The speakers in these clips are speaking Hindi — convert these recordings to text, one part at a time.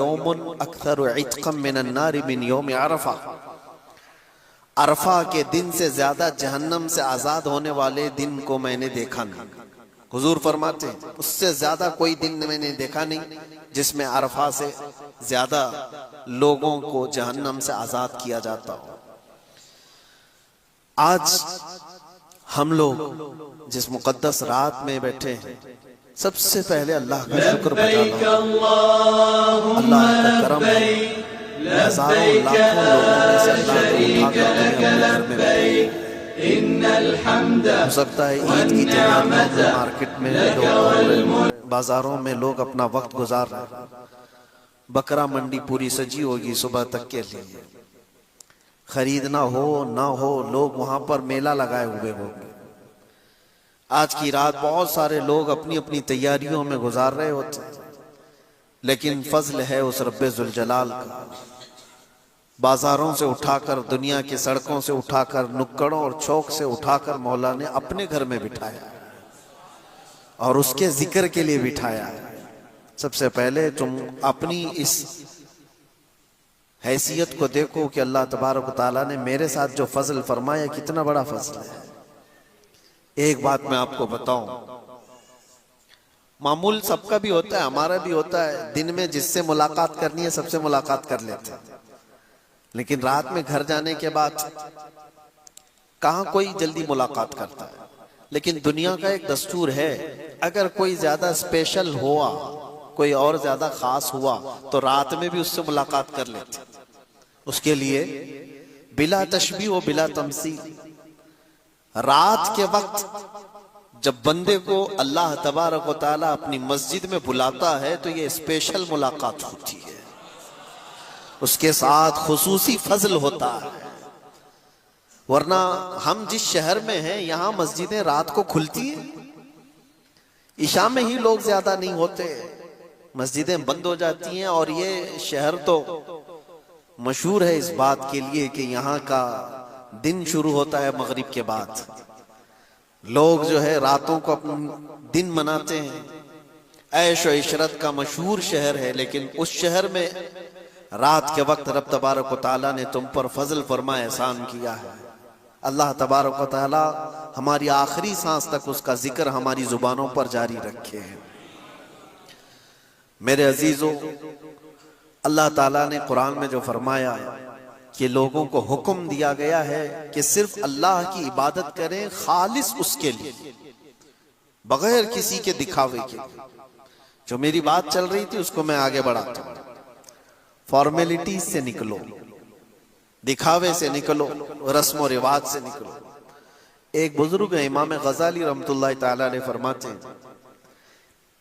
यौमुन अक्सरु इत्क़म मिनन नारि मिन यौम अरफा। अरफा के दिन से ज्यादा जहन्नम से आजाद होने वाले दिन को मैंने देखा नहीं। हुजूर फरमाते हैं उससे ज्यादा कोई दिन मैंने देखा नहीं जिसमें अरफा से ज्यादा लोगों को जहन्नम से आजाद किया जाता हो। आज हम लोग जिस मुकद्दस रात में बैठे हैं, सबसे पहले अल्लाह का शुक्र बता लो। अल्लाह का करम है, हजारों लाखों लोगों में से अल्लाह ने उठाकर तुम्हें अपने घर में बैठाया। हो सकता है ईद की तैयारियों में मार्केट में लोग, बाजारों में लोग अपना वक्त गुजार रहे हैं। बकरा मंडी पूरी सजी होगी सुबह तक के लिए, खरीदना हो ना हो लोग वहां पर मेला लगाए हुए होंगे। आज की रात बहुत सारे लोग अपनी अपनी तैयारियों में गुजार रहे होते, लेकिन फजल है उस रब्बे जुल जलाल का। बाजारों से उठाकर, दुनिया की सड़कों से उठाकर, नुक्कड़ों और चौक से उठाकर मौला ने अपने घर में बिठाया और उसके जिक्र के लिए बिठाया। सबसे पहले तुम अपनी इस हैसियत को देखो कि अल्लाह तबारक व तआला ने मेरे साथ जो फजल फरमाया कितना बड़ा फजल है। एक बात मैं आपको बताऊं, मामूल सबका भी होता है, हमारा भी होता है। दिन में जिससे मुलाकात करनी है सबसे मुलाकात कर लेते हैं, लेकिन रात में घर जाने के बाद कहां कोई जल्दी मुलाकात करता है। लेकिन दुनिया का एक दस्तूर है, अगर कोई ज्यादा स्पेशल हुआ, कोई और ज्यादा खास हुआ, तो रात में भी उससे मुलाकात कर लेते। उसके लिए बिला तशबीह व बिला तमसील, रात के वक्त जब बंदे को अल्लाह तबारक व तआला अपनी मस्जिद में बुलाता है तो ये स्पेशल मुलाकात होती है, उसके साथ खुसूसी फजल होता है। वरना हम जिस शहर में हैं यहां मस्जिदें रात को खुलती हैं, इशा में ही लोग ज्यादा नहीं होते, मस्जिदें बंद हो जाती हैं। और ये शहर तो मशहूर है इस बात के लिए कि यहाँ का दिन शुरू होता है मगरिब के बाद। लोग जो है रातों को अपना दिन मनाते हैं, ऐश और इशरत का मशहूर शहर है। लेकिन उस शहर में रात के वक्त रब तबारक व तआला ने तुम पर फजल फरमा एहसान किया है। अल्लाह तबारक व तआला हमारी आखिरी सांस तक उसका जिक्र हमारी जुबानों पर जारी रखे है। मेरे अजीजों, अल्लाह ताला ने कुरान में जो फरमाया कि लोगों को हुक्म दिया गया है कि सिर्फ अल्लाह की इबादत करें, खालिस उसके लिए, बगैर किसी के दिखावे के। जो मेरी बात चल रही थी उसको मैं आगे बढ़ाता हूं। फॉर्मेलिटीज से निकलो, दिखावे से निकलो, रस्म और रिवाज से निकलो। एक बुजुर्ग है इमाम गजाली रहमतुल्लाह ताला अलैह फरमाते हैं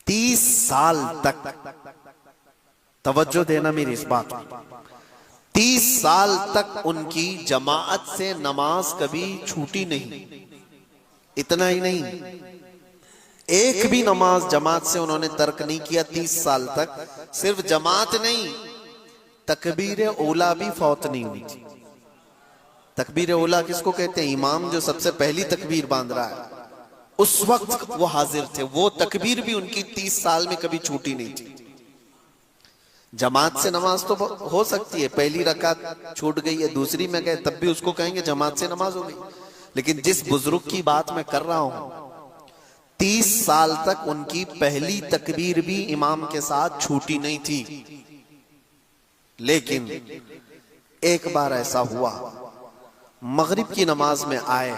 30 साल तक, तवज्जो देना मेरी इस बात, 30 साल तक उनकी जमाअत से नमाज कभी छूटी नहीं। इतना ही नहीं, एक भी नमाज जमात से उन्होंने तर्क नहीं किया 30 साल तक। सिर्फ जमात नहीं, तकबीर ओला भी फौत नहीं हुई थी। तकबीर ओला किसको कहते हैं? इमाम जो सबसे पहली तकबीर बांध रहा है, उस वक्त वो हाजिर थे। वो तकबीर भी उनकी 30 साल में कभी छूटी नहीं थी। जमात से नमाज तो हो सकती है, पहली रकात छूट गई है, दूसरी में गए, तब भी उसको कहेंगे जमात से नमाज हो गई। लेकिन जिस बुजुर्ग की बात मैं कर रहा हूं, 30 साल तक उनकी पहली तकबीर भी इमाम के साथ छूटी नहीं थी। लेकिन एक बार ऐसा हुआ, मगरिब की नमाज में आए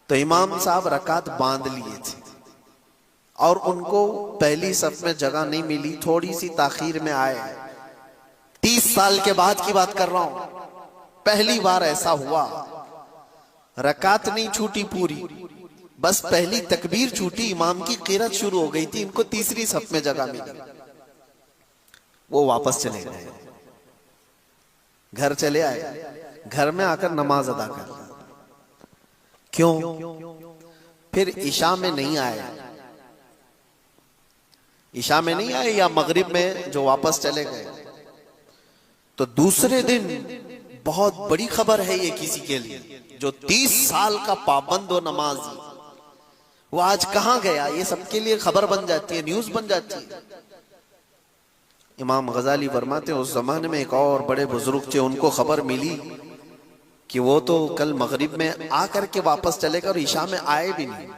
तो इमाम साहब रकात बांध लिए थे और उनको पहली सफ में जगह नहीं मिली, थोड़ी सी ताखीर में आए। 30 साल के बाद की बात कर रहा हूं, पहली बार ऐसा हुआ। रकात नहीं छूटी पूरी, बस पहली तकबीर छूटी, इमाम की क़िरात शुरू हो गई थी, इनको तीसरी सफ में जगह मिली। वो वापस चले गए, घर चले आए, घर में आकर नमाज अदा कर। क्यों? फिर इशा में नहीं आए, इशा में नहीं आए या मगरिब में जो वापस चले गए, तो दूसरे दिन बहुत बड़ी खबर है ये किसी के लिए जो 30 साल का पाबंद हो नमाजी, वो आज कहां गया, ये सबके लिए खबर बन जाती है, न्यूज बन जाती है। इमाम गजाली फरमाते हैं उस जमाने में एक और बड़े बुजुर्ग थे, उनको खबर मिली कि वो तो कल मगरिब में आकर के वापस चले गए और ईशा में आए भी नहीं।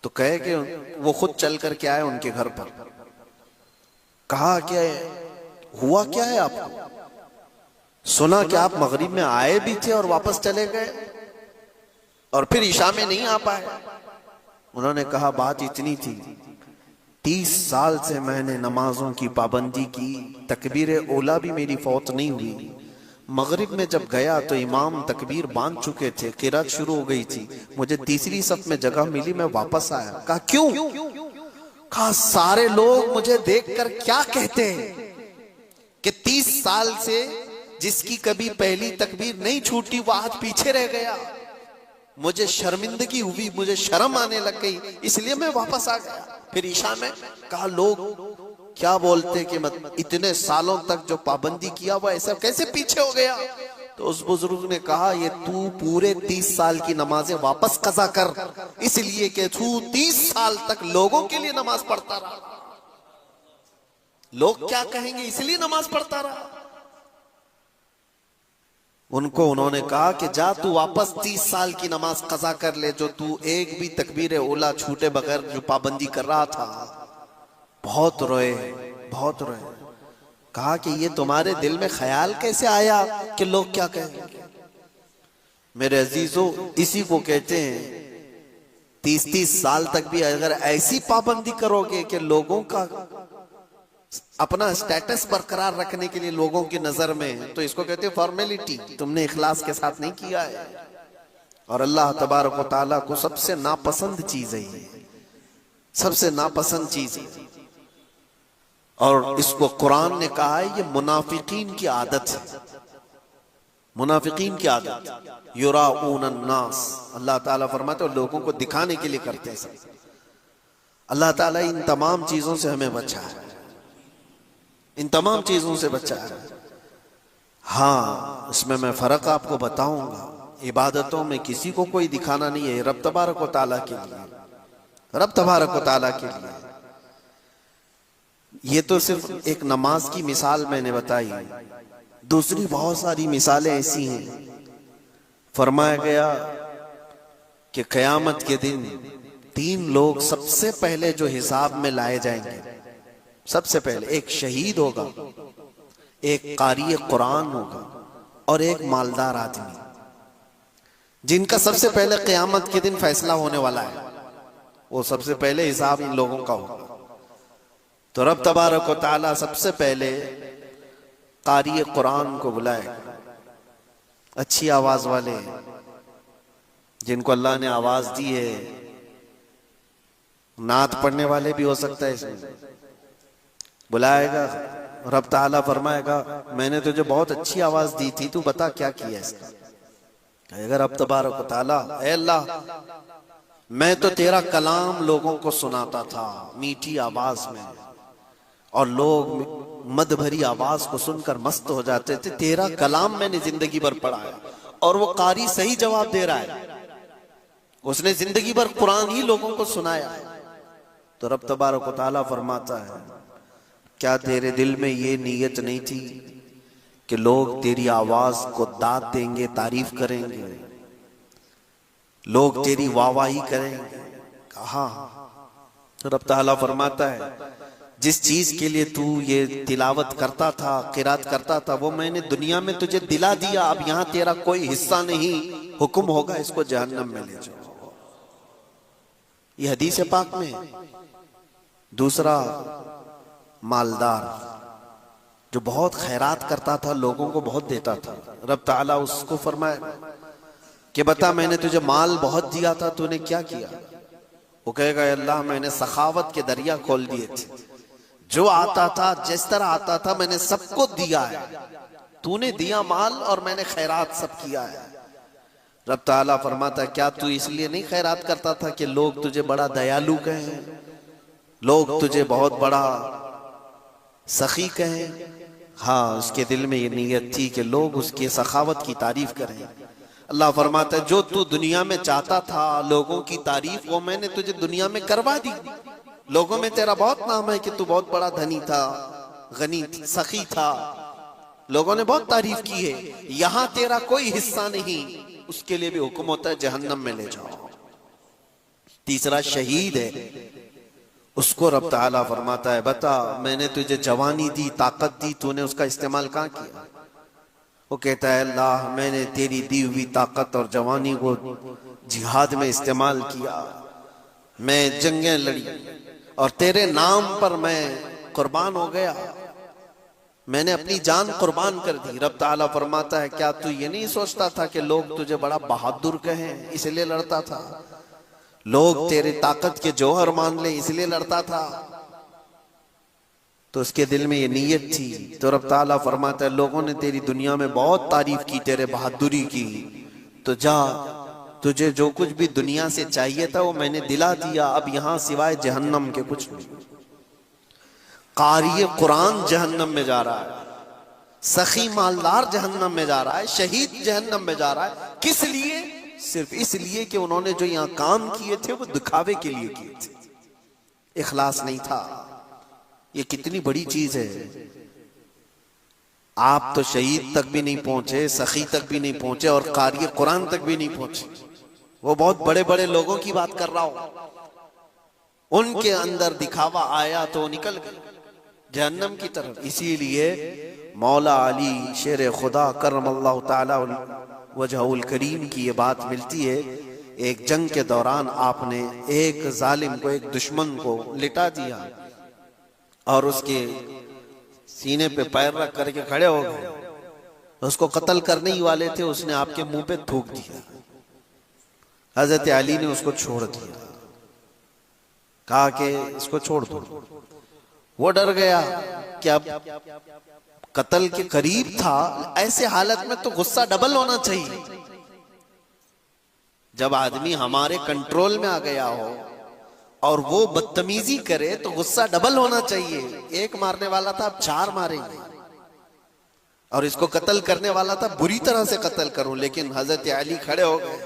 तो कहे कि वो खुद चल करके आए उनके घर पर। कहा क्या हुआ, क्या है आपको? सुना कि आप मगरिब में आए भी थे और वापस चले गए और फिर ईशा में नहीं आ पाए। उन्होंने कहा बात इतनी थी, 30 साल से मैंने नमाजों की पाबंदी की, तकबीर ओला भी मेरी फौत नहीं हुई। मगरिब में जब गया तो इमाम तकबीर बांध चुके थे, किरात शुरू हो गई थी, मुझे तीसरी सफ में जगह मिली, मैं वापस आया। कहा क्यों? कहा सारे लोग मुझे देखकर क्या कहते हैं कि 30 साल से जिसकी कभी पहली तकबीर नहीं छूटी वो आज पीछे रह गया। मुझे शर्मिंदगी हुई, मुझे शर्म आने लग गई, इसलिए मैं वापस आ गया। फिर ईशा में कहा लोग क्या बोलते कि मत इतने सालों तक जो पाबंदी किया वो ऐसा कैसे पीछे हो गया? तो उस बुजुर्ग ने कहा ये तू पूरे 30 साल की नमाजें वापस कज़ा कर, इसलिए कि तू 30 साल तक लोगों के लिए नमाज पढ़ता रहा। लोग क्या कहेंगे इसलिए नमाज पढ़ता रहा। उनको उन्होंने कहा कि जा तू वापस 30 साल की नमाज कज़ा कर ले, जो तू एक भी तकबीर ओला छूटे बगैर जो पाबंदी कर रहा था। बहुत रोए, बहुत रोए। कहा कि ये तुम्हारे दिल में ख्याल कैसे आया कि लोग क्या कहेंगे? मेरे अजीजों, इसी को कहते हैं 30-30 साल तक भी अगर ऐसी पाबंदी करोगे कि लोगों का अपना स्टेटस बरकरार रखने के लिए लोगों की नजर में, तो इसको कहते हैं फॉर्मेलिटी। तुमने इखलास के साथ नहीं किया है। और अल्लाह तबारक व तआला को सबसे नापसंद चीज है ये, सबसे नापसंद चीज है। और इसको कुरान ने कहा है ये मुनाफिकीन की आदत है, मुनाफिकीन की आदत। युराऊन अन्नास, अल्लाह ताला फरमाते हैं लोगों को दिखाने के लिए करते हैं। अल्लाह ताला इन तमाम चीजों से हमें बचा है, इन तमाम चीजों से बचा है। हाँ, इसमें मैं फर्क आपको बताऊंगा। इबादतों में किसी को कोई दिखाना नहीं है, रब तबारक व तआला के लिए, रब तबारक व तआला के लिए। ये तो सिर्फ एक नमाज की मिसाल मैंने बताई, दूसरी बहुत सारी मिसालें ऐसी हैं। फरमाया गया कि क़यामत के दिन 3 लोग सबसे पहले जो हिसाब में लाए जाएंगे, सबसे पहले एक शहीद होगा, एक कारी कुरान होगा और एक मालदार आदमी, जिनका सबसे पहले क़यामत के दिन फैसला होने वाला है। वो सबसे पहले हिसाब इन लोगों का होगा। तो रब तबारक व तआला सबसे पहले कारी कुरान को बुलाएगा, अच्छी आवाज वाले जिनको अल्लाह ने आवाज दी है। नात पढ़ने वाले भी हो सकता है इसमें। बुलाएगा, रब ताला फरमाएगा मैंने तुझे बहुत अच्छी आवाज दी थी, तू बता क्या किया इसका? कहेगा रब तबारक व तआला, ऐ अल्लाह मैं तो तेरा कलाम लोगों को सुनाता था मीठी आवाज में, और लोग मद भरी आवाज को सुनकर मस्त हो जाते थे। तेरा कलाम मैंने जिंदगी भर पढ़ा है। और वो कारी सही जवाब दे रहा है, उसने जिंदगी भर कुरान ही लोगों को सुनाया है। तो रब तबारक व तआला फरमाता है क्या तेरे दिल में ये नीयत नहीं थी कि लोग तेरी आवाज को दाद देंगे, तारीफ करेंगे, लोग तेरी वाहवाही करेंगे? कहा। तो रब ताला फरमाता है जिस चीज के लिए तू ये तिलावत करता था, किरात करता था, वो मैंने दुनिया में तुझे दिला दिया, अब यहां तेरा कोई हिस्सा नहीं। हुक्म होगा इसको जहन्नम में ले जाओ। ये हदीस पाक में। दूसरा मालदार जो बहुत खैरात करता था, लोगों को बहुत देता था, रब ताला उसको फरमाया कि बता मैंने तुझे माल बहुत दिया था, तूने क्या किया? वो कहेगा अल्लाह मैंने सखावत के दरिया खोल दिए थे, जो आता था जिस तरह आता था मैंने सबको दिया है। तूने दिया माल और मैंने खैरात सब किया है। रब ताला फरमाता क्या तू इसलिए नहीं खैरात करता था कि लोग तुझे बड़ा दयालु कहें, लोग तुझे बहुत बड़ा सखी कहें? हाँ, उसके दिल में ये नीयत थी कि लोग उसकी सखावत की तारीफ करें। अल्लाह फरमाता है जो तू दुनिया में चाहता था लोगों की तारीफ, वो मैंने तुझे दुनिया में करवा दी। लोगों में तेरा बहुत नाम है कि तू बहुत बड़ा धनी था, गनी सखी था, लोगों ने बहुत तारीफ की है। यहां तेरा कोई हिस्सा नहीं, उसके लिए भी हुक्म होता है जहन्नम में ले जाओ। तीसरा शहीद है, उसको रब ताला फरमाता है बता मैंने तुझे जवानी दी, ताकत दी, तूने उसका इस्तेमाल कहां किया? वो कहता है अल्लाह मैंने तेरी दी हुई ताकत और जवानी को जिहाद में इस्तेमाल किया, मैं जंगें लड़ी और तेरे नाम पर मैं कुर्बान हो गया, मैंने अपनी जान कुर्बान कर दी। रब ताला फरमाता है क्या तू ये नहीं सोचता था कि लोग तुझे बड़ा बहादुर कहें इसलिए लड़ता था, लोग तेरी ताकत के जौहर मान ले इसलिए लड़ता था? तो उसके दिल में ये नीयत थी। तो रब ताला फरमाता है लोगों ने तेरी दुनिया में बहुत तारीफ की, तेरे बहादुरी की, तो जा तुझे जो कुछ भी दुनिया से चाहिए था वो मैंने दिला दिया, अब यहां सिवाय जहन्नम के कुछ नहीं। कारी कुरान जहन्नम में जा रहा है, सखी मालदार जहन्नम में जा रहा है, शहीद जहन्नम में जा रहा है। किस लिए? सिर्फ इसलिए कि उन्होंने जो यहां काम किए थे वो दिखावे के लिए किए थे, इखलास नहीं था। ये कितनी बड़ी चीज है। आप तो शहीद तक भी नहीं पहुंचे, सखी तक भी नहीं पहुंचे और कारी कुरान तक भी नहीं पहुंचे। वो बहुत बड़े बड़े लोगों की बात कर रहा हूं, उनके अंदर दिखावा आया तो निकल गए जहन्नम की तरफ। इसीलिए मौला अली शेर खुदा करमल्लाहु ताला वजहुल करीम की ये बात मिलती है। एक जंग के दौरान आपने एक जालिम को, एक दुश्मन को लिटा दिया और उसके सीने पे पैर रख करके खड़े हो गए। उसको कत्ल करने ही वाले थे, उसने आपके मुंह पे थूक दिया। हजरत अली ने उसको छोड़ दिया, कहा कि इसको छोड़ दो। वो डर गया कि अब कत्ल के करीब था। ऐसे हालत में तो गुस्सा डबल होना चाहिए। जब आदमी हमारे कंट्रोल में आ गया हो और वो बदतमीजी करे तो गुस्सा डबल होना चाहिए। एक मारने वाला था, अब 4 मारेंगे, और इसको कत्ल करने वाला था, बुरी तरह से कत्ल करूं। लेकिन हजरत अली खड़े हो गए।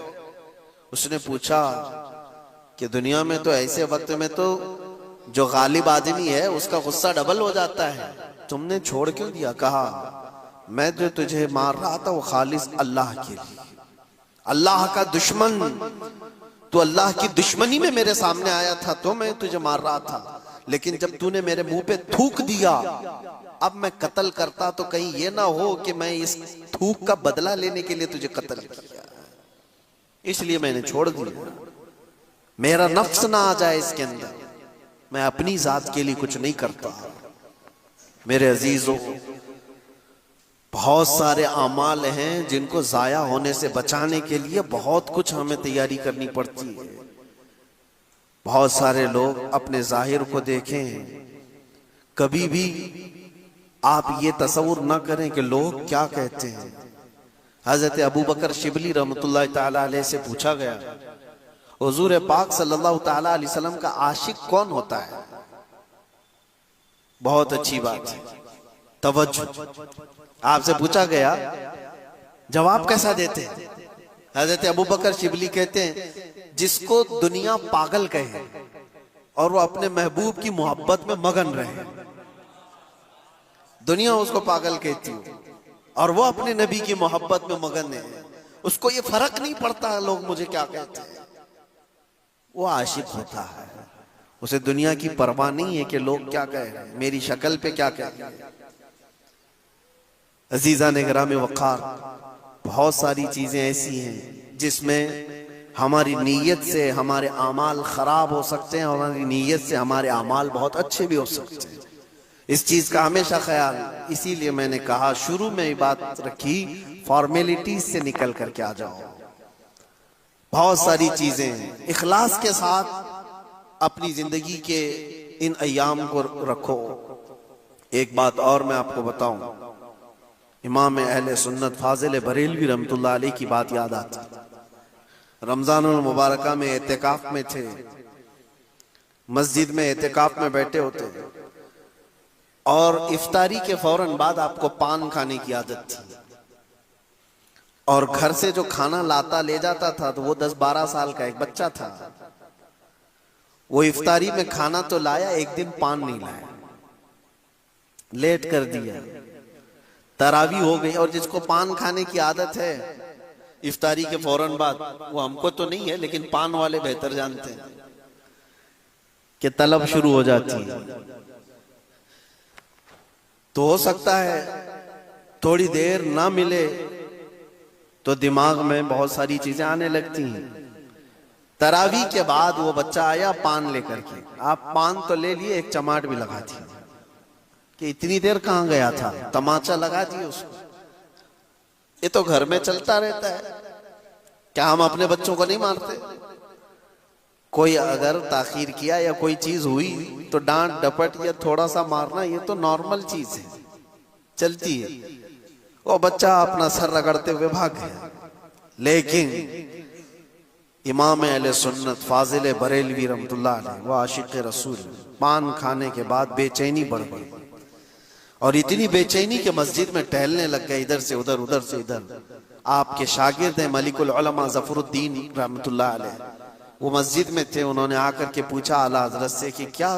उसने पूछा कि दुनिया में तो ऐसे वक्त में तो जो गालिब आदमी है उसका गुस्सा डबल हो जाता है, तुमने छोड़ क्यों दिया? कहा मैं जो तुझे मार रहा था वो खालिस अल्लाह के लिए, अल्लाह का दुश्मन, तो अल्लाह की दुश्मनी में मेरे सामने आया था तो मैं तुझे मार रहा था। लेकिन जब तूने मेरे मुंह पे थूक दिया, अब मैं कत्ल करता तो कहीं ये ना हो कि मैं इस थूक का बदला लेने के लिए तुझे कत्ल किया, इसलिए मैंने छोड़ दिया। मेरा नफ्स ना आ जाए इसके अंदर, मैं अपनी जात के लिए कुछ नहीं करता। मेरे अजीजों, बहुत सारे आमाल हैं जिनको जाया होने से बचाने के लिए बहुत कुछ हमें तैयारी करनी पड़ती है। बहुत सारे लोग अपने जाहिर को देखें, कभी भी आप ये तसव्वुर ना करें कि लोग क्या कहते हैं। हजरत अबू बकर शिबली रहमतुल्लाह ताला अलैह से पूछा गया, हुजूर पाक सल्लल्लाहु ताला अलैहि वसल्लम का आशिक कौन होता है? बहुत अच्छी बात है, तवज्जो। आपसे पूछा गया, जवाब कैसा देते हैं? हजरत अबू बकर शिबली कहते हैं जिसको दुनिया पागल कहे और वो अपने महबूब की मोहब्बत में मगन रहे। दुनिया उसको पागल कहती है और वो अपने नबी की मोहब्बत में मगन है, उसको ये फर्क नहीं पड़ता लोग मुझे क्या कहते हैं। वो आशिक होता है, उसे दुनिया की परवाह नहीं है कि लोग क्या कह रहे हैं, मेरी शक्ल पे क्या कह रहे हैं। अजीजा ने गिरामी वक़ार, बहुत सारी चीजें ऐसी हैं जिसमें हमारी नीयत से हमारे आमाल खराब हो सकते हैं, हमारी नीयत से हमारे आमाल बहुत अच्छे भी हो सकते हैं। इस चीज का हमेशा ख्याल, इसीलिए मैंने कहा शुरू में ये बात रखी, फॉर्मेलिटीज से निकल करके आ जाओ। बहुत सारी चीजें इखलास के साथ अपनी जिंदगी के इन अय्याम को रखो। एक बात और मैं आपको बताऊं, इमाम अहले सुन्नत फाजिल बरेलवी रहमतुल्लाह अलैह की बात याद आती। रमजानुल मुबारका में एतिकाफ में थे, मस्जिद में एतिकाफ में बैठे होते और इफ्तारी के फौरन बाद आपको पान खाने की आदत थी, और घर से जो खाना लाता ले जाता था तो वो 10-12 साल का एक बच्चा था। वो इफ्तारी में खाना तो लाया, एक दिन पान नहीं लाया। लेट कर दिया, तरावी हो गई। और जिसको पान खाने की आदत है इफ्तारी के फौरन बाद, वो हमको तो नहीं है लेकिन पान वाले बेहतर जानते हैं कि तलब शुरू हो जाती है। तो हो सकता है थोड़ी देर ना मिले तो दिमाग में बहुत सारी चीजें आने लगती हैं। तरावी के बाद वो बच्चा आया पान लेकर के, आप पान तो ले लिए, एक चमाट भी लगा दी कि इतनी देर कहां गया था, तमाचा लगा दिए उसको। ये तो घर में चलता रहता है, क्या हम अपने बच्चों को नहीं मारते? कोई अगर ताखीर किया या कोई चीज हुई तो डांट डपट या थोड़ा सा मारना, ये तो नॉर्मल चीज है, चलती है। वो बच्चा अपना सर रगड़ते हुए भाग गया। लेकिन इमाम अहले सुन्नत फाजिल बरेलवी रहमतुल्लाह अलैह व आशिक रसूल, पान खाने के बाद बेचैनी बढ़ गई और इतनी बेचैनी के मस्जिद में टहलने लग गए, इधर से उधर उधर से इधर। आपके शागिर्द हैं मलिकुल उलमा ज़फरुद्दीन रहमतुल्लाह अलैह, वो मस्जिद में थे। उन्होंने आकर के पूछा आला हजरत से कि क्या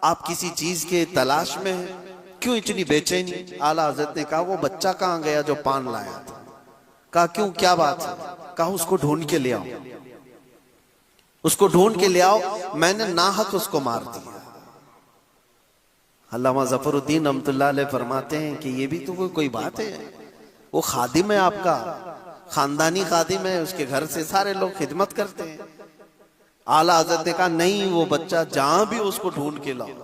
आप किसी चीज के तलाश में हैं, क्यों इतनी बेचैनी? आला हजरत ने कहा वो बच्चा कहाँ गया जो पान लाया था। कहा क्यों, क्या बात है? कहा उसको ढूंढ के ले आओ, उसको ढूंढ के ले आओ, मैंने नाहक उसको मार दिया। अल्लामा ज़फरुद्दीन रहमतुल्लाह अलैह फरमाते हैं कि ये भी तो कोई बात है, वो खादिम है आपका, खानदानी खादिम है, उसके घर से सारे लोग खिदमत करते हैं। आला हज़रत ने कहा नहीं, वो बच्चा जहां भी उसको ढूंढ के लाओ।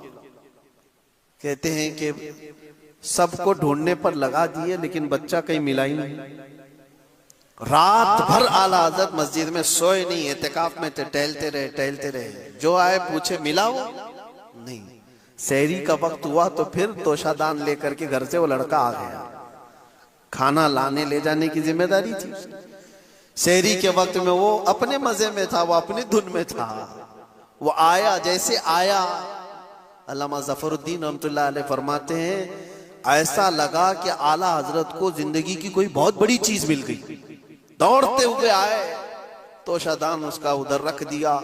कहते हैं कि सबको ढूंढने पर लगा दिए लेकिन बच्चा कहीं मिला ही नहीं। रात भर आला हज़रत मस्जिद में सोए नहीं, एतिकाफ में टहलते रहे। जो आए पूछे मिला वो नहीं। सहरी का वक्त हुआ तो फिर तोशादान लेकर के घर से वो लड़का आ गया, खाना लाने ले जाने की जिम्मेदारी थी। सहरी के वक्त में वो अपने मजे में था, वो अपनी धुन में था। वो आया, जैसे आया अल्लामा ज़फरुद्दीन रहमतुल्लाह अलैह फरमाते हैं ऐसा लगा कि आला हजरत को जिंदगी की कोई बहुत बड़ी चीज मिल गई। दौड़ते हुए आए, तोशादान उसका उधर रख दिया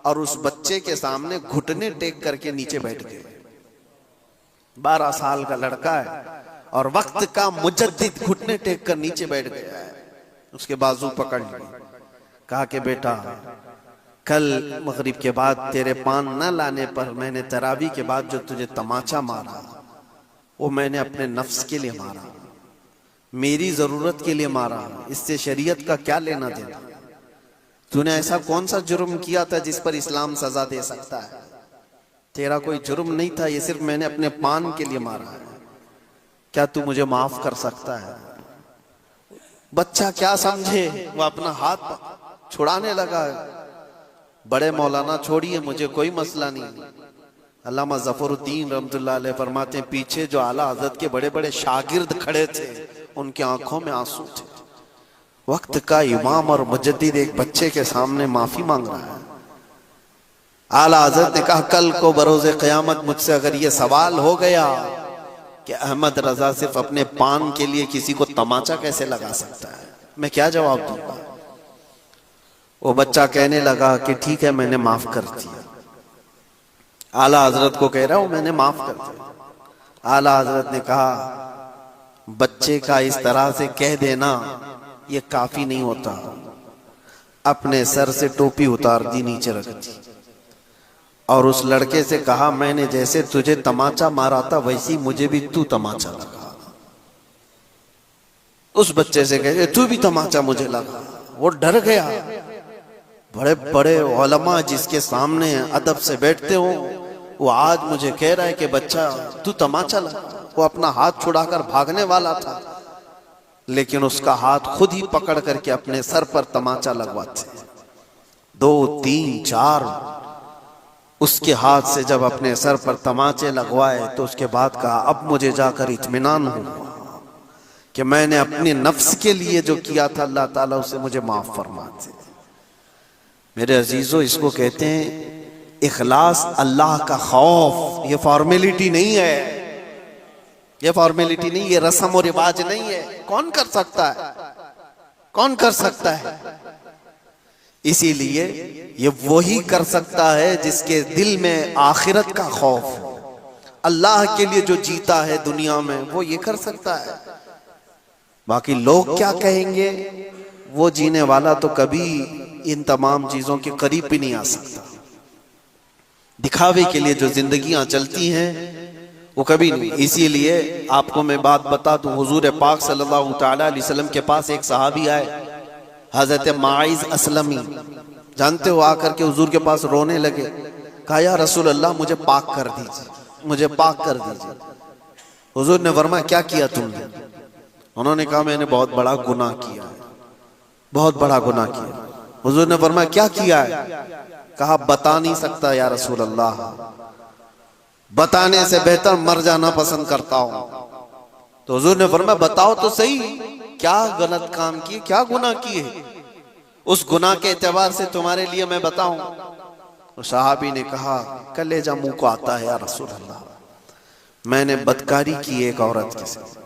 और उस बच्चे के सामने घुटने टेक करके नीचे बैठ गए। 12 साल का लड़का है और वक्त का मुजद्दिद घुटने टेक कर नीचे बैठ गया है। उसके बाजू पकड़ लिए, कहा कि बेटा कल मगरिब के बाद तेरे पान न लाने पर मैंने तरावी के बाद जो तुझे तमाचा मारा वो मैंने अपने नफ्स के लिए मारा, मेरी जरूरत के लिए मारा, इससे शरीयत का क्या लेना देना? तूने ऐसा कौन सा जुर्म किया था जिस पर इस्लाम सजा दे सकता है? तेरा कोई जुर्म नहीं था, ये सिर्फ मैंने अपने पान के लिए मारा है, क्या तू मुझे माफ कर सकता है? बच्चा क्या समझे, वो अपना हाथ छुड़ाने लगा। बड़े मौलाना छोड़िए, मुझे कोई मसला नहीं। अल्लामा ज़फरुद्दीन रहमतुल्लाह अलैह फरमाते हैं पीछे जो आला हज़रत के बड़े बड़े शागिर्द खड़े थे उनकी आंखों में आंसू थे। वक्त का इमाम और मुजद्दिद एक बच्चे के सामने माफी मांग रहा है। आला हज़रत ने कहा कल को बरोज़े क़यामत मुझसे अगर ये सवाल हो गया कि अहमद रजा सिर्फ अपने पान के लिए किसी को तमाचा कैसे लगा सकता है, मैं क्या जवाब दूंगा? वो बच्चा कहने लगा कि ठीक है मैंने माफ कर दिया। आला हजरत को कह रहा हूं मैंने माफ कर दिया। आला हजरत ने कहा बच्चे का इस तरह से कह देना ये काफी नहीं होता। अपने सर से टोपी उतार दी, नीचे रख दी और उस लड़के से कहा मैंने जैसे तुझे तमाचा मारा था वैसी मुझे भी तू तमाचा लगा। उस बच्चे से कहे तू भी तमाचा मुझे लगा। वो डर गया। बड़े बड़े उलमा जिसके सामने अदब से बैठते हो वो आज मुझे कह रहा है कि बच्चा तू तमाचा लगा। वो अपना हाथ छुड़ाकर भागने वाला था लेकिन उसका हाथ खुद ही पकड़ करके अपने सर पर तमाचा लगवाते। 2, 3, 4 उसके हाथ से जब अपने सर पर तमाचे लगवाए तो उसके बाद कहा अब मुझे जाकर इत्मीनान हुआ कि मैंने अपने नफ्स के लिए जो किया था अल्लाह ताला उसे मुझे माफ फरमा दे। मेरे अजीजों इसको कहते हैं इखलास, अल्लाह का खौफ। ये फॉर्मेलिटी नहीं है, ये फॉर्मेलिटी नहीं, ये रस्म और रिवाज नहीं है। कौन कर सकता है, कौन कर सकता है? इसीलिए ये वही कर सकता है जिसके दिल में आखिरत का खौफ हो, अल्लाह के लिए जो जीता है दुनिया में वो ये कर सकता है। बाकी लोग क्या कहेंगे, वो जीने वाला तो कभी इन तमाम चीजों के करीब भी नहीं आ सकता। दिखावे के लिए जो जिंदगियां चलती हैं वो कभी नहीं। इसीलिए आपको मैं बात बता दूं, हुजूर पाक सल्लल्लाहु तआला अलैहि वसल्लम के पास एक सहाबी आए, हजरत माइज असलमी, जानते हो, आकर के हुजूर के पास रोने लगे। कहा या रसूल अल्लाह मुझे पाक कर दीजिए, मुझे पाक कर दीजिए। हुजूर ने फरमाया क्या किया तुमने? उन्होंने कहा मैंने बहुत बड़ा गुनाह किया है, बहुत बड़ा गुनाह किया। हुजूर ने फरमाया क्या किया है? कहा बता नहीं सकता या रसूल अल्लाह, बताने से बेहतर मर जाना पसंद करता हूं। तो हुजूर ने फरमाया बताओ तो सही, क्या गलत काम किए, क्या गुनाह किए, उस गुनाह के एतबार से तुम्हारे लिए मैं बताऊं। तो सहाबी ने कहा कलेजा मुंह को आता है या रसूल अल्लाह, मैंने बदकारी की एक औरत के साथ।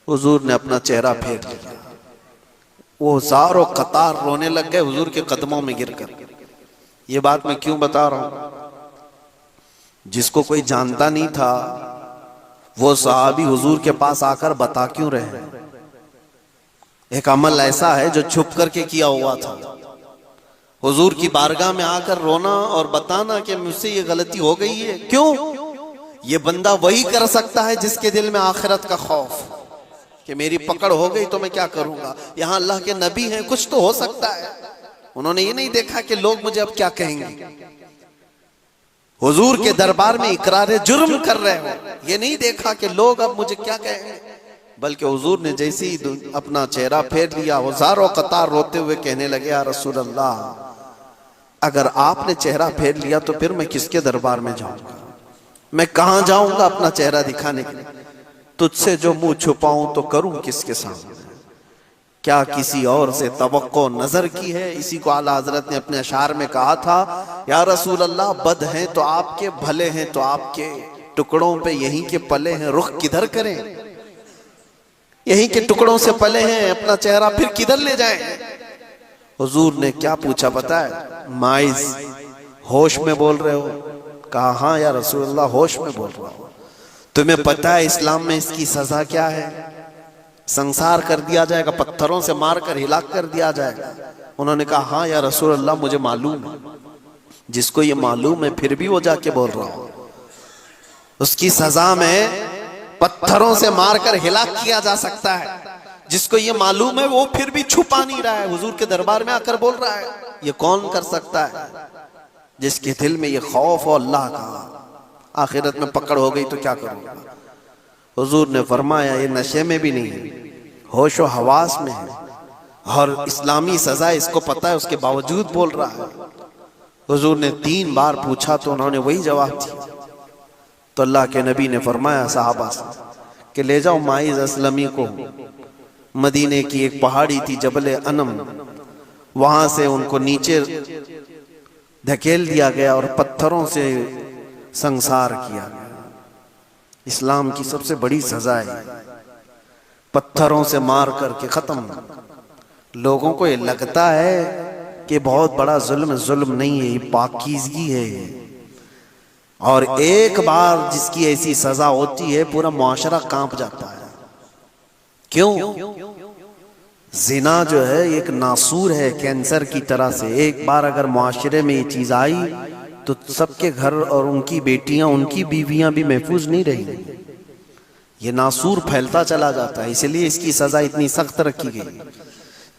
हुजूर ने अपना चेहरा फेर लिया, वो सारों कतार रोने लग गए हुजूर के कदमों में गिरकर। ये बात मैं क्यों बता रहा हूं, जिसको कोई जानता नहीं था वो सहाबी हुजूर के पास आकर बता क्यों रहे। एक अमल ऐसा है जो छुप करके किया हुआ था, हुजूर की बारगाह में आकर रोना और बताना कि मुझसे ये गलती हो गई है। क्यों? ये बंदा वही कर सकता है जिसके दिल में आखिरत का खौफ, कि मेरी पकड़ हो गई तो मैं क्या करूंगा। यहां अल्लाह के नबी हैं, कुछ तो हो सकता है। उन्होंने ये नहीं देखा कि लोग मुझे अब क्या कहेंगे। हुजूर के दरबार में इकरार जुर्म कर रहे हो, ये नहीं देखा कि लोग अब मुझे क्या कहेंगे। बल्कि हुजूर ने जैसे ही अपना चेहरा फेर लिया, हजारों कतार रोते हुए कहने लगे या रसूल अल्लाह, अगर आपने चेहरा फेर लिया तो फिर मैं किसके दरबार में जाऊंगा, मैं कहां जाऊंगा अपना चेहरा दिखाने के लिए। तुझसे जो मुंह छुपाऊं तो करूं किसके सामने, क्या किसी और से तवक्को नजर की है। इसी को आला हजरत ने अपने अशार में कहा था, या रसूल अल्लाह बद हैं तो आपके, भले हैं तो आपके, टुकड़ों पे यहीं के पले हैं, रुख किधर करें, यहीं के टुकड़ों से पले हैं, अपना चेहरा फिर किधर ले जाएं। हुजूर ने क्या पूछा पता है? माइज होश में बोल रहे हो? कहा हाँ या रसूल अल्लाह होश में बोल रहा हूं। तुम्हें पता है इस्लाम में इसकी सजा क्या है? संसार कर दिया जाएगा, पत्थरों से मारकर हिलाक कर दिया जाएगा। उन्होंने कहा हाँ या रसूल अल्लाह मुझे मालूम है। जिसको ये मालूम है फिर भी वो जाके बोल रहा हूं, उसकी सजा में पत्थरों से मारकर हिलाक किया जा सकता है। जिसको ये मालूम है वो फिर भी छुपा नहीं रहा है, हुजूर के दरबार में आकर बोल रहा है। ये कौन कर सकता है? जिसके दिल में ये खौफ हो अल्लाह का, आखिरत में पकड़ हो गई तो क्या करूंगा। हुजूर ने फरमाया ये नशे में भी नहीं है, होश व हवास में है, और इस्लामी सजा इसको पता है, उसके बावजूद बोल रहा है। हुजूर ने 3 बार पूछा तो उन्होंने वही जवाब दिया। तो अल्लाह के नबी ने फरमाया सहाबा से कि ले जाओ माइज असलमी को, मदीने की एक पहाड़ी थी जबल अनम, वहां से उनको नीचे धकेल दिया गया और पत्थरों से संसार किया गया। इस्लाम की सबसे बड़ी सजा है, पत्थरों से मार करके खत्म। लोगों को ये लगता है कि बहुत बड़ा जुल्म नहीं है, ये पाकीज़गी है। और एक बार जिसकी ऐसी सजा होती है पूरा मुआशरा कांप जाता है। क्यों? जिना जो है एक नासूर है, कैंसर की तरह से। एक बार अगर मुआशरे में ये चीज आई तो सबके घर और उनकी बेटियां, उनकी बीवियां भी महफूज नहीं रहेंगी। ये नासूर फैलता चला जाता है, इसलिए इसकी सजा इतनी सख्त रखी गई।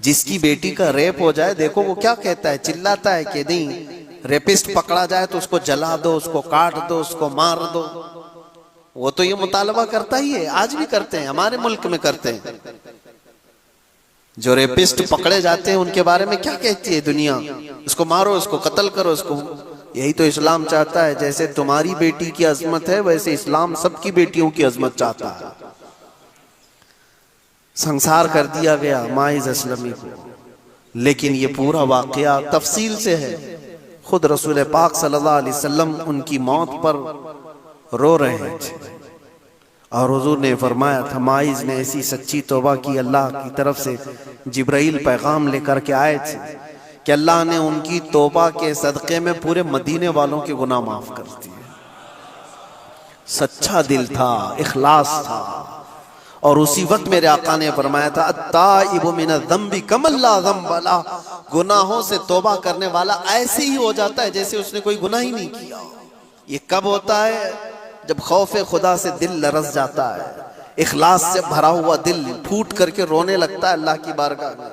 जिसकी बेटी का रेप हो जाए, देखो वो क्या कहता है, चिल्लाता है कि नहीं रेपिस्ट पकड़ा जाए तो उसको जला दो, उसको काट दो, उसको मार दो। वो तो ये मुतालबा करता ही है, आज भी करते हैं, हमारे मुल्क में करते हैं। जो रेपिस्ट पकड़े जाते हैं उनके बारे में क्या कहती है दुनिया? इसको मारो, इसको कत्ल करो, इसको। यही तो इस्लाम चाहता है, जैसे तुम्हारी बेटी की अजमत है वैसे इस्लाम सबकी बेटियों की अजमत चाहता है। संसार कर दिया गया माइज असलमी को, लेकिन ये पूरा वाकया तफसील से है। खुद रसूल पाक सल्लल्लाहु अलैहि वसल्लम उनकी मौत पर रो रहे थे और हुजूर ने फरमाया था, माइज ने ऐसी सच्ची तौबा की, अल्लाह की तरफ से जिब्राइल पैगाम लेकर के आए थे कि अल्लाह ने उनकी तौबा के सदक़े में पूरे मदीने वालों के गुनाह माफ कर दिए। सच्चा दिल था, इखलास था। और उसी वक्त मेरे आका ने फरमाया था, अत्ताइबु मिनज़्ज़म्बि कमल्ला ज़म्ब ला, गुनाहों से तौबा करने वाला ऐसे ही हो जाता है जैसे उसने कोई गुनाह ही नहीं किया। ये कब होता है? जब खौफे खुदा से दिल लरस जाता है, इखलास से भरा हुआ दिल फूट करके रोने लगता है अल्लाह की बारगाह में,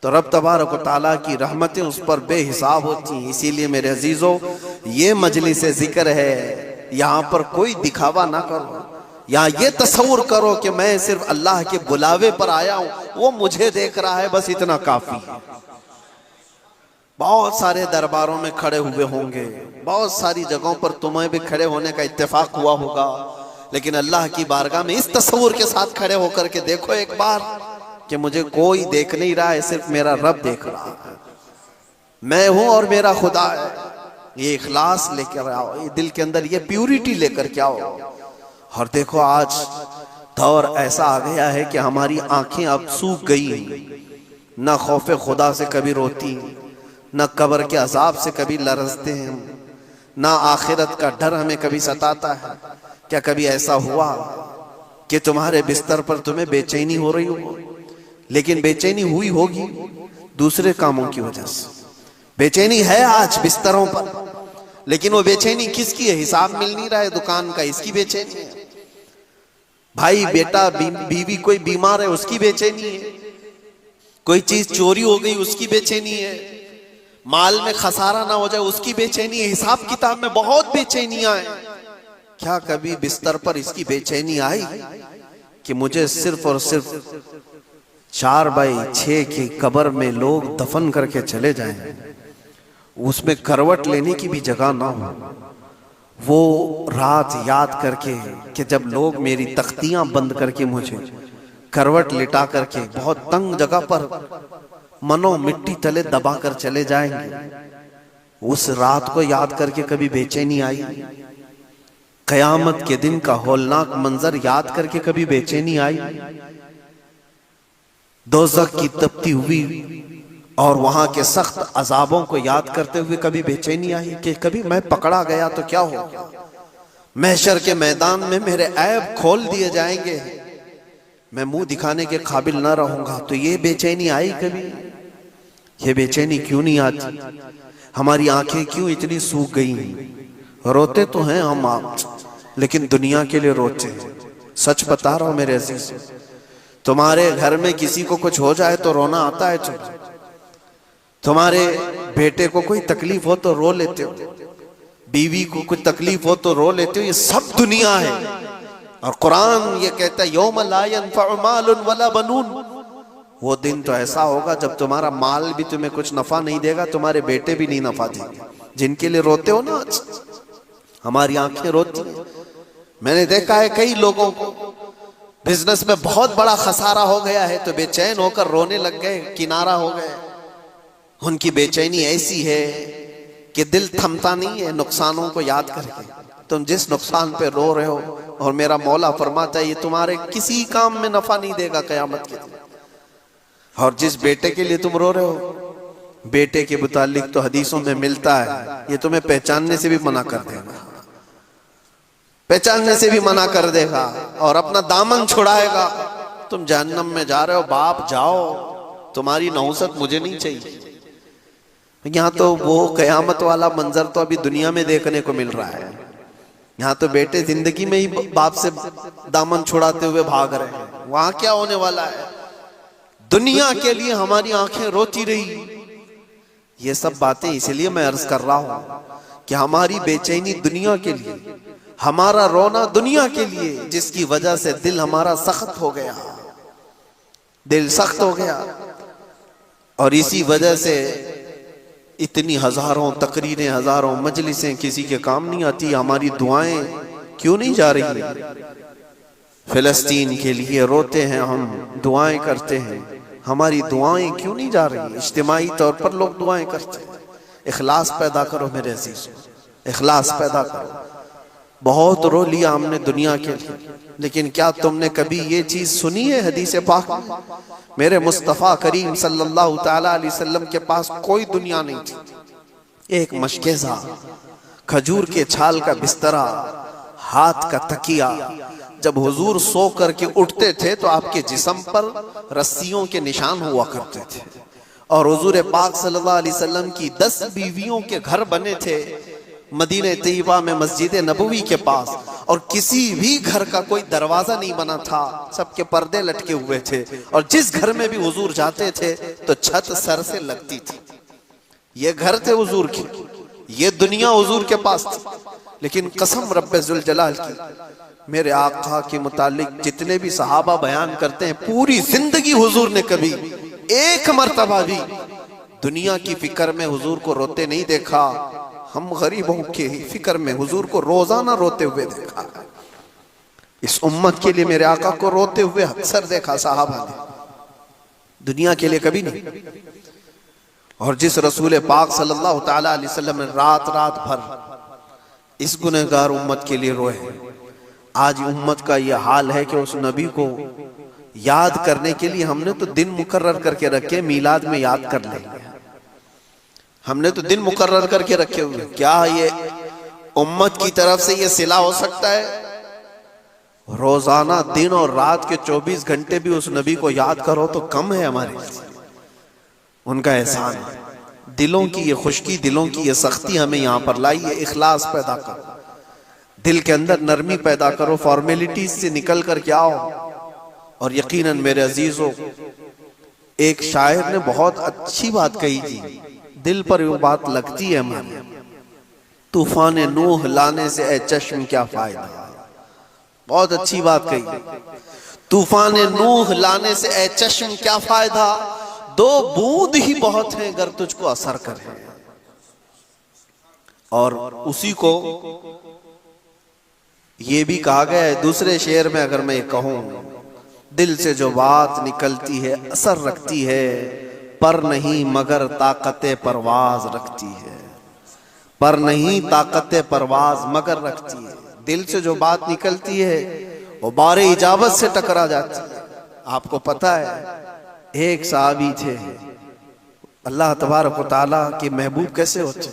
तो रब तबारक व तआला की रहमतें उस पर बेहिसाब होती हैं। इसीलिए मेरे अजीजों, ये मजलिस जिक्र है, यहाँ पर कोई दिखावा ना करो। यहाँ ये तसव्वुर करो कि मैं सिर्फ अल्लाह के बुलावे पर आया हूँ, वो मुझे देख रहा है, बस इतना काफी है। बहुत सारे दरबारों में खड़े हुए होंगे, बहुत सारी जगहों पर तुम्हें भी खड़े होने का इत्तेफाक हुआ होगा, लेकिन अल्लाह की बारगाह में इस तसव्वुर के साथ खड़े होकर के देखो एक बार कि मुझे कोई देख नहीं रहा है, सिर्फ मेरा रब देख रहा है, मैं हूं और मेरा खुदा है। ये इखलास लेकर आओ, ये दिल के अंदर ये प्यूरिटी लेकर के आओ। और देखो आज दौर ऐसा आ गया है कि हमारी आंखें अब सूख गई, ना खौफे खुदा से कभी रोती, ना कब्र के अजाब से कभी लरजते हैं, ना आखिरत का डर हमें कभी सताता है। क्या कभी ऐसा हुआ कि तुम्हारे बिस्तर पर तुम्हें बेचैनी हो रही हो? लेकिन बेचैनी हुई होगी दूसरे कामों की वजह से। बेचैनी है आज बिस्तरों पर, लेकिन वो बेचैनी किसकी है? हिसाब मिल नहीं रहा है दुकान का, इसकी बेचैनी है। भाई बेटा बीवी कोई बीमार है, उसकी बेचैनी है। कोई चीज चोरी हो गई, उसकी बेचैनी है। माल में खसारा ना हो जाए, उसकी बेचैनी है। हिसाब किताब में बहुत बेचैनियां हैं। क्या कभी बिस्तर पर इसकी बेचैनी आई कि मुझे सिर्फ और सिर्फ 4x6 की कब्र में लोग दफन करके चले जाएं, उसमें करवट लेने की भी जगह ना हो? वो रात याद करके कि जब लोग मेरी तख्तियां बंद करके मुझे करवट लिटा करके बहुत तंग जगह पर मनो मिट्टी तले दबा कर चले जाएंगे, उस रात को याद करके कभी बेचैनी आई? कयामत के दिन का होलनाक मंजर याद करके कभी बेचैनी आई? दोज़ख की तपती हुई और वहां के सख्त अजाबों को याद करते हुए कभी बेचैनी आई कि कभी मैं पकड़ा गया तो क्या हो? महशर के मैदान में मेरे ऐब खोल दिए जाएंगे, मैं मुंह दिखाने के काबिल ना रहूंगा, तो ये बेचैनी आई कभी? ये बेचैनी क्यों नहीं आती? हमारी आंखें क्यों इतनी सूख गई? रोते तो हैं हम आप, लेकिन दुनिया के लिए रोते हैं। सच बता रहा हूं मेरे अजीज, तुम्हारे घर में किसी को कुछ हो जाए तो रोना आता है तुम्हें? तुम्हारे बेटे को कोई तकलीफ हो तो रो लेते हो, बीवी को कुछ तकलीफ हो तो रो लेते हो। ये सब दुनिया है। और कुरान ये कहता है, यौम ला यनफ़उ मालुन वला बनून, वो दिन तो ऐसा होगा जब तुम्हारा माल भी तुम्हें कुछ नफा नहीं देगा, तुम्हारे बेटे भी नहीं नफा देंगे। जिनके लिए रोते हो ना आज, हमारी आंखें रोती हैं। मैंने देखा है कई लोगों को बिजनेस में बहुत बड़ा खसारा हो गया है तो बेचैन होकर रोने लग गए, किनारा हो गए। उनकी बेचैनी ऐसी है कि दिल थमता नहीं है नुकसानों को याद करके। तुम जिस नुकसान पे रो रहे हो, और मेरा मौला फरमाता है ये तुम्हारे किसी काम में नफा नहीं देगा कयामत के दिन। और जिस बेटे के लिए तुम रो रहे हो, बेटे के मुतालिक तो हदीसों में मिलता है ये तुम्हें पहचानने से भी मना कर देगा, पहचानने से भी मना कर देगा और अपना दामन छुड़ाएगा। तुम जहन्नम में जा रहे हो, बाप जाओ, तुम्हारी नहुसत मुझे नहीं चाहिए। यहाँ तो वो कयामत वाला मंजर तो अभी दुनिया में देखने को मिल रहा है। यहाँ तो बेटे जिंदगी में ही बाप से दामन छुड़ाते हुए भाग रहे हैं। वहां क्या होने वाला है? दुनिया के लिए हमारी आंखें रोती रही। ये सब बातें इसलिए मैं अर्ज कर रहा हूं कि हमारी बेचैनी दुनिया के लिए, हमारा रोना दुनिया के लिए, जिसकी वजह से दिल हमारा सख्त हो गया, दिल सख्त हो गया। और इसी वजह से इतनी हजारों तकरीरें, हजारों मजलिसें किसी के काम नहीं आती। हमारी दुआएं क्यों नहीं जा रही? फिलिस्तीन के लिए रोते हैं हम, दुआएं करते हैं, हमारी दुआएं क्यों नहीं जा रही? इज्तिमाई तौर पर लोग दुआएं करते हैं। इखलास पैदा करो मेरे अजीजों, इखलास पैदा करो। बहुत रो लिया हमने दुनिया के लिए, लेकिन क्या तुमने कभी ये चीज सुनी है हदीस पाक में? मेरे मुस्तफ़ा करीम सल्लल्लाहु ताला अलैहि वसल्लम के पास कोई दुनिया नहीं थी। एक मशकेज़ा, खजूर के छाल का बिस्तरा, हाथ का तकिया। जब हुजूर सो करके उठते थे तो आपके जिस्म पर रस्सियों के निशान हुआ करते थे। और हुजूर पाक सल्लल्लाहु अलैहि वसल्लम की 10 बीवियों के घर बने थे मदीने तैयबा में मस्जिद नबवी के पास, और किसी भी घर का कोई दरवाजा नहीं बना था, सबके पर्दे लटके हुए थे। और जिस घर में भी हुजूर जाते थे तो छत सर से लगती थी। ये घर थे हुजूर के, ये दुनिया हुजूर के पास थी। लेकिन कसम रब्बे जुल जलाल की, मेरे आका के मुतालिक जितने भी सहाबा बयान करते हैं, पूरी जिंदगी हुजूर ने कभी एक मर्तबा भी दुनिया की फिक्र में हुजूर को रोते नहीं देखा। हम गरीबों के फिक्र में हुजूर को रोजाना रोते हुए देखा। इस उम्मत के लिए मेरे आका को रोते हुए अक्सर देखा साहबा ने, दुनिया के लिए कभी नहीं। और जिस रसूल पाक सल्लल्लाहु ताला अलैहि वसल्लम ने रात रात भर इस गुनहगार उम्मत के लिए रोए, आज उम्मत का यह हाल है कि उस नबी को याद करने के लिए हमने तो दिन मुकर्रर करके रखे, मीलाद में याद कर लेंगे। हमने तो दिन मुकर्रर करके रखे हुए। क्या ये उम्मत की तरफ से ये सिला हो सकता है? रोजाना दिन और रात के 24 घंटे भी उस नबी को याद करो तो कम है हमारे लिए। उनका एहसान है। दिलों की ये खुश्की, दिलों की ये सख्ती हमें यहाँ पर लाई है। इखलास पैदा करो, दिल के अंदर नरमी पैदा करो, फॉर्मेलिटीज से निकल कर के आओ। और यकीनन मेरे अजीजों, एक शायर ने बहुत अच्छी बात कही थी, दिल पर वो बात लगती है हमारे। तूफान नूह लाने से ए चश्म क्या फायदा। बहुत अच्छी बात कही। तूफान नूह लाने से ए चश्म क्या फायदा, 2 बूंद ही बहुत है अगर तुझको असर करे। और उसी को ये भी कहा गया है दूसरे शेर में, अगर मैं कहूं, दिल से जो बात निकलती है असर रखती है, पर नहीं मगर ताकते परवाज रखती है। पर नहीं ताकते परवाज मगर रखती है। दिल से जो बात निकलती है वो बारे इजाबत से टकरा जाती है। आपको पता है, एक साहबी थे, अल्लाह तबारक व तआला के महबूब कैसे होते,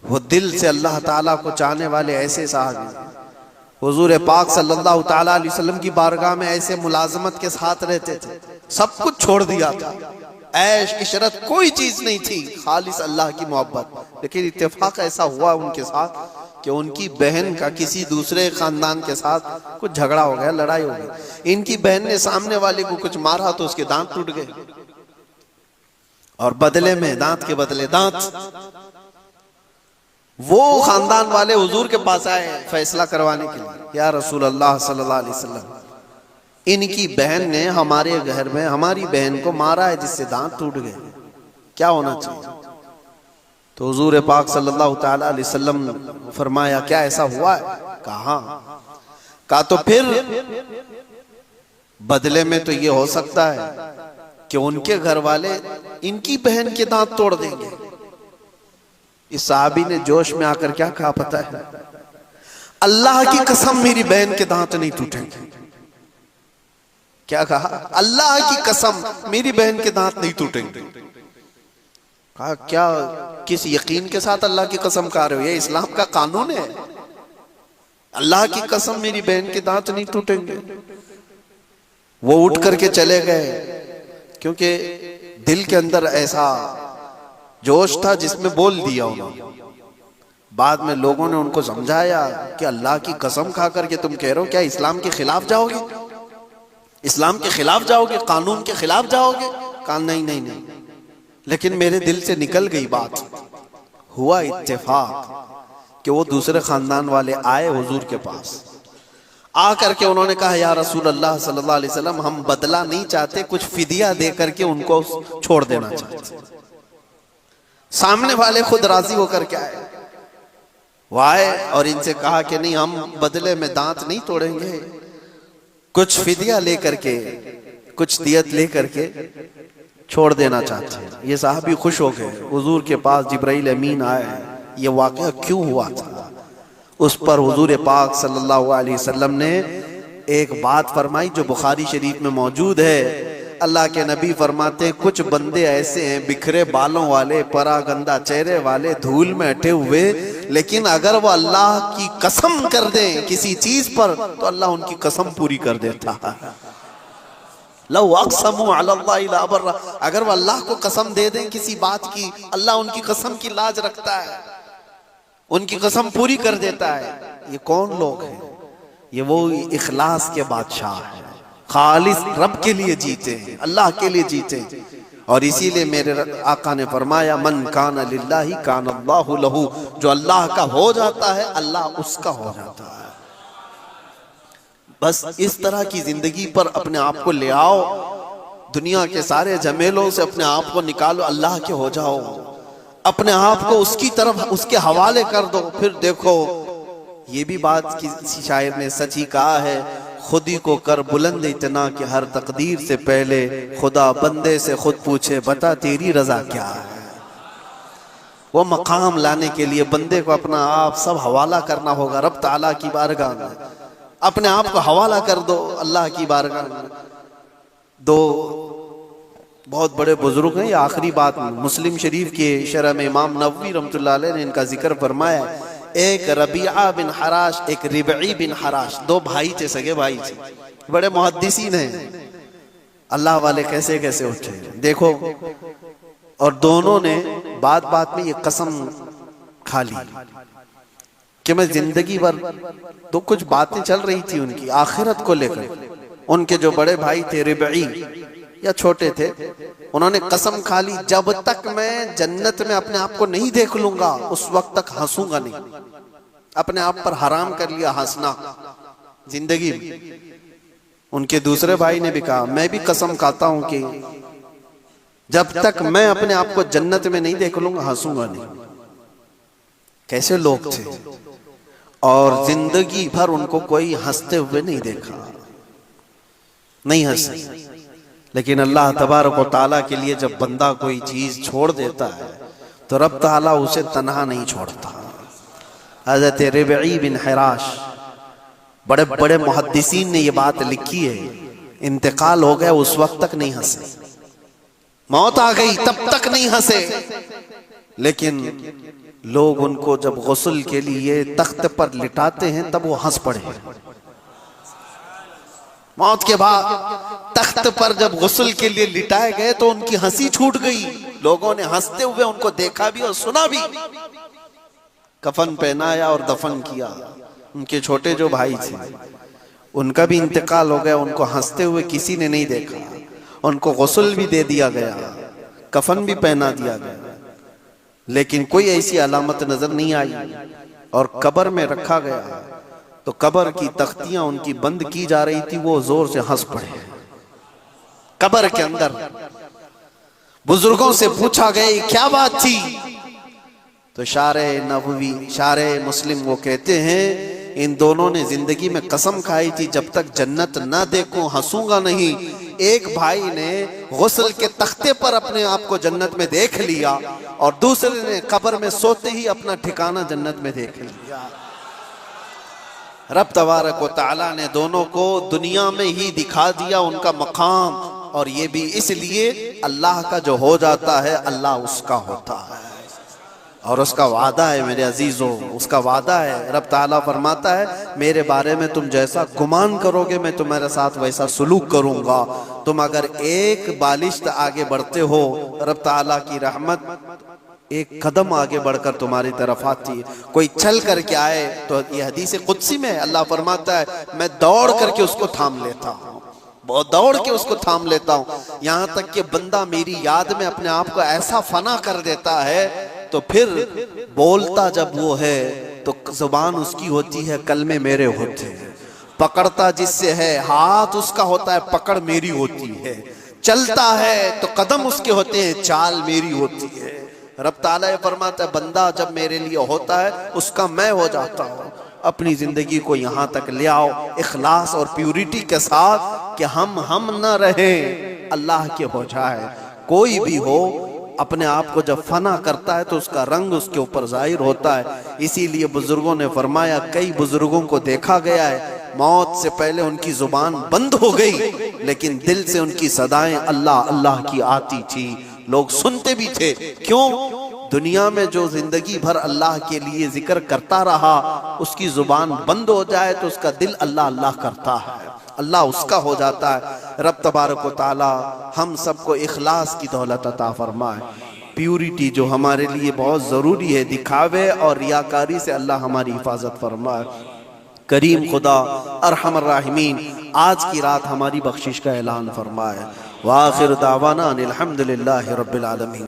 वो दिल से अल्लाह ताला को चाहने वाले ऐसे साहबी। हुजूर पाक सल्लल्लाहु ताला अलैहि वसल्लम की बारगाह में ऐसे मुलाजमत के साथ रहते थे, सब कुछ छोड़ दिया था, ऐश इशरत कोई चीज नहीं थी, खालिस अल्लाह की मोहब्बत। लेकिन इत्तेफाक ऐसा हुआ उनके साथ कि उनकी बहन का किसी दूसरे खानदान के साथ कुछ झगड़ा हो गया, लड़ाई हो गई। इनकी बहन ने सामने वाले को कुछ मारा तो उसके दांत टूट गए, और बदले में दांत के बदले दांत। वो खानदान वाले हुजूर के पास आए फैसला करवाने के लिए, या रसूल अल्लाह सल्लल्लाहु अलैहि वसल्लम, इनकी बहन ने हमारे घर में हमारी बहन को मारा है जिससे दांत टूट गए, क्या होना चाहिए? तो हुजूर पाक सल्लल्लाहु ताला अलैहि वसल्लम फरमाया, क्या ऐसा हुआ है? कहा तो फिर बदले में तो ये हो सकता है कि उनके घर वाले इनकी बहन के दांत तोड़ देंगे। इस साहबी ने जोश में आकर क्या कहा पता है? अल्लाह की कसम मेरी बहन के दांत नहीं टूटेंगे। क्या कहा? अल्लाह की कसम मेरी बहन के दांत नहीं टूटेंगे। कहा क्या, किस यकीन के साथ अल्लाह की कसम खा रहे हो? ये इस्लाम का कानून है, अल्लाह की कसम मेरी बहन के दांत नहीं टूटेंगे। वो उठ करके चले गए, क्योंकि दिल के अंदर ऐसा जोश था जिसमें बोल दिया उन्होंने। बाद में लोगों ने उनको समझाया कि अल्लाह की कसम खा करके तुम कह रहे हो, क्या इस्लाम के खिलाफ जाओगे? इस्लाम के खिलाफ जाओगे, कानून के खिलाफ जाओगे? कहा नहीं नहीं नहीं, लेकिन मेरे दिल से निकल गई बात। हुआ इत्तेफाक कि वो दूसरे खानदान वाले आए हुजूर के पास, आकर के उन्होंने कहा, या रसूल अल्लाह सल्लल्लाहु अलैहि वसल्लम, हम बदला नहीं चाहते, कुछ फिदिया दे करके उनको छोड़ देना चाहते। सामने वाले खुद राजी होकर के आए, वो आए और इनसे कहा कि नहीं, हम बदले में दांत नहीं तोड़ेंगे, कुछ फिदिया लेकर के, कुछ दियत लेकर के छोड़ देना चाहते हैं। ये साहबी खुश हो गए, हुजूर के पास जिब्राइल अमीन आए, ये वाक़या क्यों हुआ था? उस पर हुजूर पाक सल्लल्लाहु अलैहि वसल्लम ने एक बात फरमाई जो बुखारी शरीफ में मौजूद है। अल्लाह के नबी फरमाते हैं कुछ बंदे ऐसे हैं बिखरे बालों वाले, परागंदा चेहरे वाले, धूल में अटे हुए, लेकिन अगर वो अल्लाह की कसम कर दें किसी चीज पर तो अल्लाह उनकी कसम पूरी कर देता है। लौ अक़समू अलल्लाहि ला बर्रा, अगर वो अल्लाह को कसम दे दें किसी बात की, अल्लाह उनकी कसम की लाज रखता है, उनकी कसम पूरी कर देता है। ये कौन लोग हैं? ये वो इखलास के बादशाह हैं, खालिस रब के लिए जीते हैं, अल्लाह के लिए जीते हैं। और इसीलिए मेरे आका ने फरमाया मन कान लिल्लाहि कान अल्लाहु लहू, जो अल्लाह का हो जाता है अल्लाह उसका हो जाता है। बस इस तरह की जिंदगी पर अपने आप को ले आओ, दुनिया के सारे झमेलों से अपने आप को निकालो, अल्लाह के हो जाओ, अपने आप को उसकी तरफ उसके हवाले कर दो। फिर देखो, ये भी बात किसी शायर ने सच ही कहा है, खुद ही को कर बुलंद इतना कि हर तकदीर से पहले खुदा बंदे से खुद पूछे बता तेरी रजा क्या है। वो मकाम लाने के लिए बंदे को अपना आप सब हवाला करना होगा रब ताला की बारगाह में, अपने आप को हवाला कर दो अल्लाह की बारगाह में। दो बहुत बड़े बुजुर्ग हैं, ये आखिरी बात मुस्लिम शरीफ के शरह में इमाम नववी रहमतुल्लाह अलैह ने इनका जिक्र फरमाया। एक रबिया बिन हराश, एक रिबई बिन हराश, दो भाई थे, सगे भाई थे, बड़े मुहद्दिसीन हैं। अल्लाह वाले कैसे कैसे उठे देखो, और दोनों ने बात बात में ये कसम खा ली कि मैं जिंदगी भर, तो कुछ बातें चल रही थी उनकी आखिरत को लेकर। उनके जो बड़े भाई थे रिबई या छोटे थे, उन्होंने कसम खा ली जब तक मैं जन्नत में अपने आप को नहीं देख लूंगा उस वक्त तक हंसूंगा नहीं। अपने आप पर हराम कर लिया हंसना जिंदगी में। उनके दूसरे भाई ने भी कहा मैं भी कसम खाता हूं कि जब तक मैं अपने आप को जन्नत में नहीं देख लूंगा हंसूंगा नहीं। कैसे लोग थे, और जिंदगी भर उनको कोई हंसते हुए नहीं देखा, नहीं हंसे। लेकिन अल्लाह तबारक व तआला के लिए जब बंदा कोई चीज छोड़ देता है तो रब ताला उसे तन्हा नहीं छोड़ता। हज़रत रिबई बिन हराश, बड़े बड़े मुहद्दिसीन ने ये बात लिखी है, इंतकाल हो गया उस वक्त तक नहीं हंसे, मौत आ गई तब तक नहीं हंसे। लेकिन लोग उनको जब गुस्ल के लिए तख्त पर लिटाते हैं तब वो हंस पड़े। मौत के बाद तख्त पर जब गुस्ल के लिए लिटाए गए तो उनकी हंसी छूट गई। लोगों ने हंसते हुए उनको देखा भी और सुना भी। कफन पहनाया और दफन किया। उनके छोटे जो भाई थे उनका भी इंतकाल हो गया, उनको हंसते हुए किसी ने नहीं देखा। उनको गुस्ल भी दे दिया गया, कफन भी पहना दिया गया, लेकिन कोई ऐसी अलामत नजर नहीं आई। और कब्र में रखा गया तो कब्र की तख्तियां उनकी बंद की जा रही थी, वो जोर से हंस पड़े। कब्र के अंदर बुजुर्गों से पूछा गया क्या बात थी, तो शारे नबवी शारे मुस्लिम वो कहते हैं इन दोनों ने जिंदगी में कसम खाई थी जब तक जन्नत ना देखूं हंसूंगा नहीं। एक भाई ने गुस्ल के तख्ते पर अपने आप को जन्नत में देख लिया और दूसरे ने कब्र में सोते ही अपना ठिकाना जन्नत में देख लिया। रब तबारक व तआला ने दोनों को दुनिया में ही दिखा दिया उनका मकाम, और ये भी इसलिए अल्लाह का जो हो जाता है अल्लाह उसका होता है, और उसका वादा है मेरे अजीजों, उसका वादा है। रब ताला फरमाता है मेरे बारे में तुम जैसा गुमान करोगे मैं तुम्हारे साथ वैसा सुलूक करूंगा। तुम अगर एक बालिश्त आगे बढ़ते हो रब ताला की रहमत एक कदम आगे बढ़कर तुम्हारी तरफ आती है। कोई चल करके आए तो ये हदीस कुदसी में अल्लाह फरमाता है मैं दौड़ करके उसको थाम लेता हूँ, बहुत दौड़ के उसको थाम लेता हूँ, यहाँ तक कि बंदा मेरी याद में अपने आप को ऐसा फना कर देता है तो फिर बोलता जब वो है तो जुबान उसकी होती है, कलमे मेरे होते हैं, पकड़ता जिससे है हाथ उसका होता है, पकड़ मेरी होती है, चलता है तो कदम उसके होते हैं, चाल मेरी होती है। रब ताला ये फरमाता है बंदा जब मेरे लिए होता है उसका मैं हो जाता हूँ। अपनी जिंदगी को यहाँ तक ले आओ इखलास और प्यूरिटी के साथ कि हम न रहे अल्लाह के हो जाए। कोई भी हो अपने आप को जब फना करता है तो उसका रंग उसके ऊपर जाहिर होता है। इसीलिए बुजुर्गों ने फरमाया, कई बुजुर्गों को देखा गया है मौत से पहले उनकी जुबान बंद हो गई, लेकिन दिल से उनकी सदाएं अल्लाह अल्लाह की आती थी, लोग सुनते भी थे। क्यों? दुनिया में जो जिंदगी भर अल्लाह के लिए जिक्र करता रहा, उसकी जुबान बंद हो जाए तो उसका दिल अल्लाह अल्लाह करता है, अल्लाह उसका हो जाता है। रब तबारक व तआला हम सबको इखलास की दौलत अता फरमाए, प्यूरिटी जो हमारे लिए बहुत ज़रूरी है, दिखावे और रियाकारी से अल्लाह हमारी हिफाजत फरमाए। करीम खुदा अरहमर राहिमीन आज की रात हमारी बख्शिश का ऐलान फरमाए। व आखिर दावाना अनिल हम्दुलिल्लाहि रब्बिल आलमीन।